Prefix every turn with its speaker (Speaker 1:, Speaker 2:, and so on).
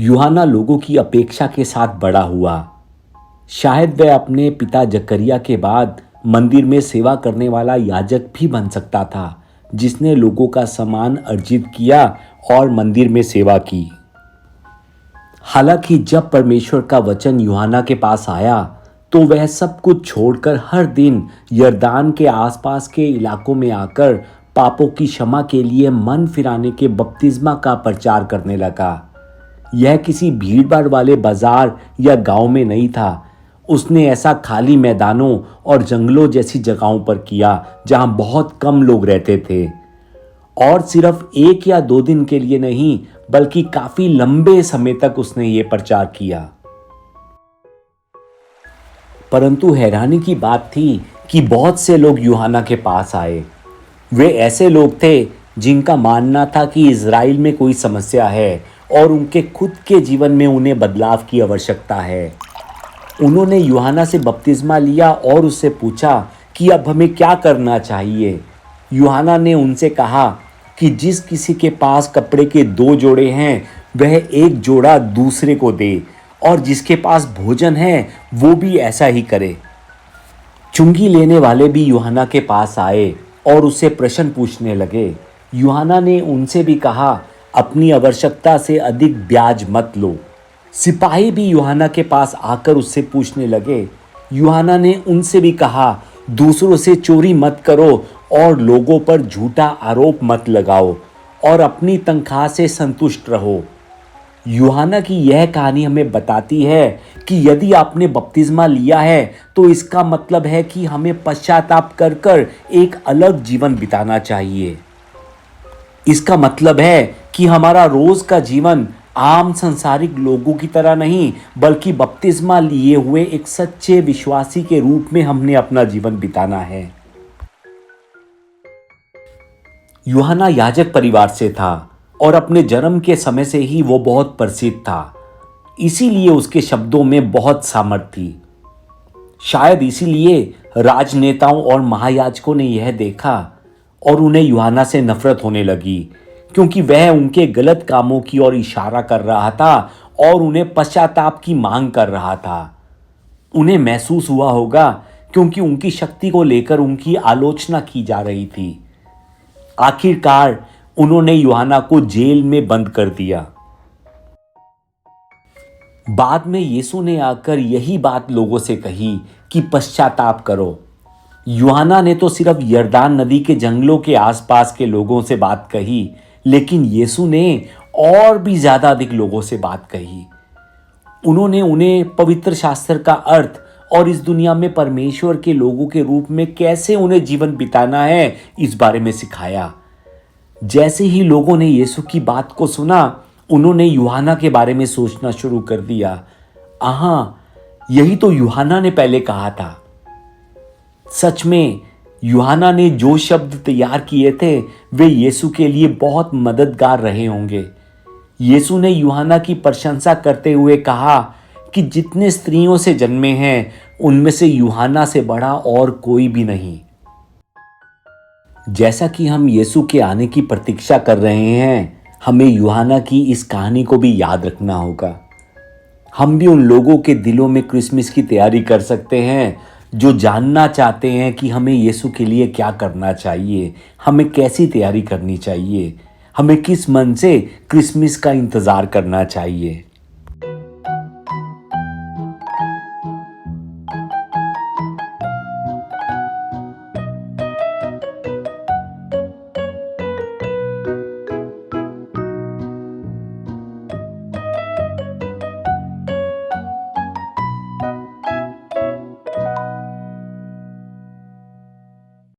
Speaker 1: यूहन्ना लोगों की अपेक्षा के साथ बड़ा हुआ। शायद वह अपने पिता जकरिया के बाद मंदिर में सेवा करने वाला याजक भी बन सकता था, जिसने लोगों का सम्मान अर्जित किया और मंदिर में सेवा की। हालांकि जब परमेश्वर का वचन यूहन्ना के पास आया तो वह सब कुछ छोड़कर हर दिन यरदान के आसपास के इलाकों में आकर पापों की क्षमा के लिए मन फिराने के बपतिस्मा का प्रचार करने लगा। यह किसी भीड़भाड़ वाले बाजार या गांव में नहीं था। उसने ऐसा खाली मैदानों और जंगलों जैसी जगहों पर किया जहां बहुत कम लोग रहते थे, और सिर्फ 1 या 2 दिन के लिए नहीं बल्कि काफी लंबे समय तक उसने ये प्रचार किया। परंतु हैरानी की बात थी कि बहुत से लोग यूहन्ना के पास आए। वे ऐसे लोग थे जिनका मानना था कि इज़राइल में कोई समस्या है और उनके खुद के जीवन में उन्हें बदलाव की आवश्यकता है। उन्होंने यूहन्ना से बपतिस्मा लिया और उससे पूछा कि अब हमें क्या करना चाहिए। यूहन्ना ने उनसे कहा कि जिस किसी के पास कपड़े के 2 जोड़े हैं वह 1 जोड़ा दूसरे को दे, और जिसके पास भोजन है वो भी ऐसा ही करे। चुंगी लेने वाले भी यूहन्ना के पास आए और उससे प्रश्न पूछने लगे। यूहन्ना ने उनसे भी कहा, अपनी आवश्यकता से अधिक ब्याज मत लो। सिपाही भी यूहन्ना के पास आकर उससे पूछने लगे। यूहन्ना ने उनसे भी कहा, दूसरों से चोरी मत करो और लोगों पर झूठा आरोप मत लगाओ और अपनी तनख्वाह से संतुष्ट रहो। यूहन्ना की यह कहानी हमें बताती है कि यदि आपने बपतिस्मा लिया है तो इसका मतलब है कि हमें पश्चाताप कर कर एक अलग जीवन बिताना चाहिए। इसका मतलब है कि हमारा रोज का जीवन आम संसारिक लोगों की तरह नहीं बल्कि बपतिस्मा लिए हुए एक सच्चे विश्वासी के रूप में हमने अपना जीवन बिताना है। यूहन्ना याजक परिवार से था और अपने जन्म के समय से ही वो बहुत प्रसिद्ध था, इसीलिए उसके शब्दों में बहुत सामर्थ्य थी। शायद इसीलिए राजनेताओं और महायाजकों ने यह देखा और उन्हें यूहन्ना से नफरत होने लगी, क्योंकि वह उनके गलत कामों की ओर इशारा कर रहा था और उन्हें पश्चाताप की मांग कर रहा था। उन्हें महसूस हुआ होगा क्योंकि उनकी शक्ति को लेकर उनकी आलोचना की जा रही थी। आखिरकार उन्होंने यूहन्ना को जेल में बंद कर दिया। बाद में यीशु ने आकर यही बात लोगों से कही कि पश्चाताप करो। यूहन्ना ने तो सिर्फ यरदान नदी के जंगलों के आसपास के लोगों से बात कही, लेकिन यीशु ने और भी ज्यादा अधिक लोगों से बात कही। उन्होंने उन्हें पवित्र शास्त्र का अर्थ और इस दुनिया में परमेश्वर के लोगों के रूप में कैसे उन्हें जीवन बिताना है इस बारे में सिखाया। जैसे ही लोगों ने यीशु की बात को सुना, उन्होंने यूहन्ना के बारे में सोचना शुरू कर दिया। यही तो यूहन्ना ने पहले कहा था। सच में यूहन्ना ने जो शब्द तैयार किए थे वे यीशु के लिए बहुत मददगार रहे होंगे। यीशु ने यूहन्ना की प्रशंसा करते हुए कहा कि जितने स्त्रियों से जन्मे हैं उनमें से यूहन्ना से बड़ा और कोई भी नहीं। जैसा कि हम यीशु के आने की प्रतीक्षा कर रहे हैं, हमें यूहन्ना की इस कहानी को भी याद रखना होगा। हम भी उन लोगों के दिलों में क्रिसमस की तैयारी कर सकते हैं जो जानना चाहते हैं कि हमें यीशु के लिए क्या करना चाहिए, हमें कैसी तैयारी करनी चाहिए, हमें किस मन से क्रिसमस का इंतज़ार करना चाहिए।